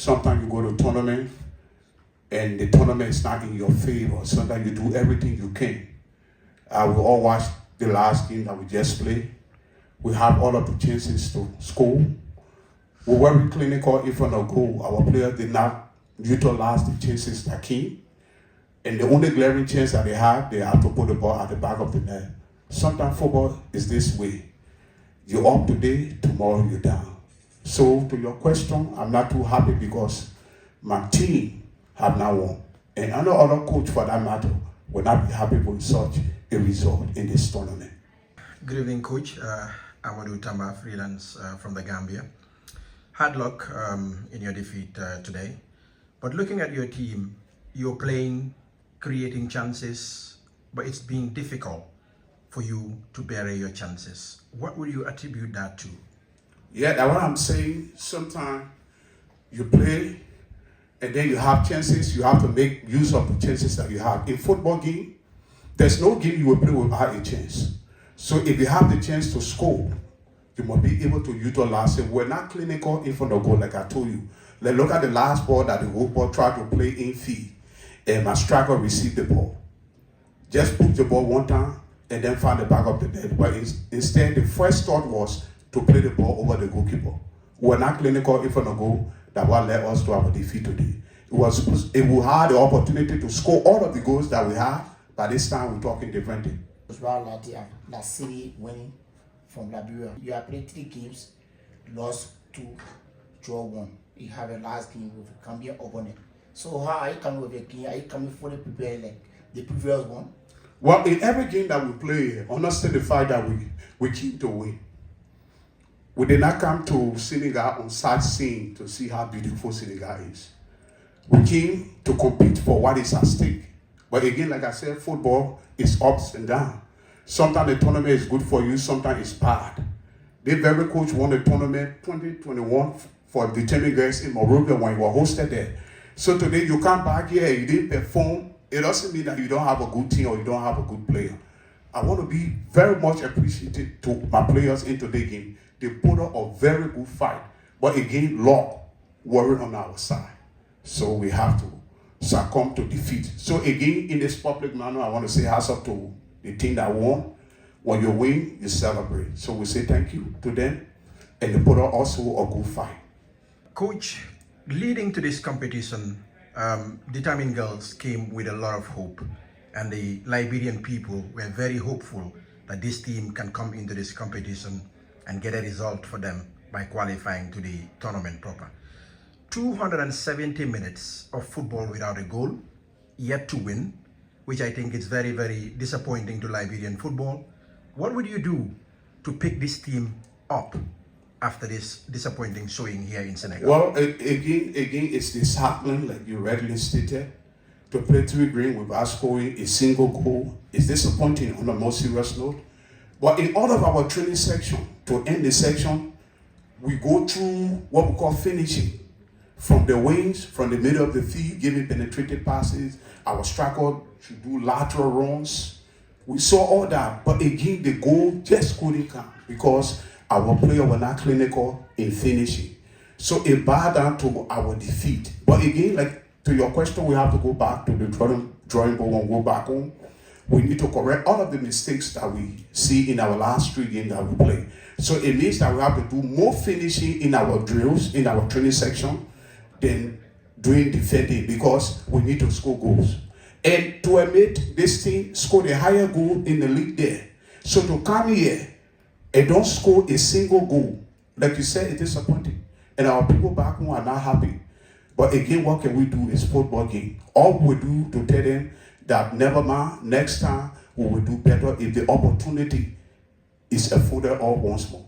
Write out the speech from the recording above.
Sometimes you go to a tournament and the tournament is not in your favor. Sometimes you do everything you can. We all watched the last game that we just played. We have all of the chances to score. We were very clinical in front of goal. Our players did not utilize the chances that came. And the only glaring chance that they have to put the ball at the back of the net. Sometimes football is this way. You're up today, tomorrow you're down. So to your question, I'm not too happy because my team have not won. And any other coach for that matter will not be happy with such a result in this tournament. Good evening, Coach. Amadou Tamba, freelance from the Gambia. Hard luck in your defeat today. But looking at your team, you're playing, creating chances, but it's being difficult for you to bury your chances. What would you attribute that to? Yeah, that's what I'm saying. Sometimes you play and then you have chances. You have to make use of the chances that you have. In football game, there's no game you will play without a chance. So if you have the chance to score, you must be able to utilize it. We're not clinical in front of goal, like I told you. Let's look at the last ball that the goalkeeper tried to play in field, and my striker received the ball. Just put the ball one time and then find the back of the net. But instead, the first thought was to play the ball over the goalkeeper. We're not clinical in front of goal. That what led us to our defeat today. If we had the opportunity to score all of the goals that we have, by this time we're talking differently. Robert Lartey and La City winning from Liberia. You have played 3 games, lost 2, draw 1. You have a last game with a Gambian opponent. So how are you coming with a game? Are you coming fully prepared like the previous one? Well, in every game that we play, understand the fact that we came to win. We did not come to Senegal on sightseeing to see how beautiful Senegal is. We came to compete for what is at stake. But again, like I said, football is ups and downs. Sometimes the tournament is good for you, sometimes it's bad. The very coach won the tournament 2021 for determined girls in Morocco when you were hosted there. So today you come back here and you didn't perform. It doesn't mean that you don't have a good team or you don't have a good player. I want to be very much appreciative to my players in today's game. They put up a very good fight. But again, luck worry on our side. So we have to succumb to defeat. So again, in this public manner, I want to say hats up to the team that won. When you win, you celebrate. So we say thank you to them. And they put up also a good fight. Coach, leading to this competition, determined girls came with a lot of hope. And the Liberian people were very hopeful that this team can come into this competition and get a result for them by qualifying to the tournament proper. 270 minutes of football without a goal, yet to win, which I think is very, very disappointing to Liberian football. What would you do to pick this team up after this disappointing showing here in Senegal? Well, again, it's disheartening, like you rightly stated. To play 3 games without scoring a single goal is disappointing on a more serious note. But in all of our training section, to end the section, we go through what we call finishing. From the wings, from the middle of the field, giving penetrated passes. Our striker should do lateral runs. We saw all that, but again, the goal just couldn't come because our player were not clinical in finishing. So it bowed down to our defeat. But again, like to your question, we have to go back to the drawing board and go back home. We need to correct all of the mistakes that we see in our last 3 games that we play. So it means that we have to do more finishing in our drills, in our training section, than doing defending because we need to score goals. And to admit, this team scored a higher goal in the league there. So to come here and don't score a single goal, like you said, it's disappointing. And our people back home are not happy. But again, what can we do is football game. All we do to tell them that never mind, next time we will do better if the opportunity is afforded all once more.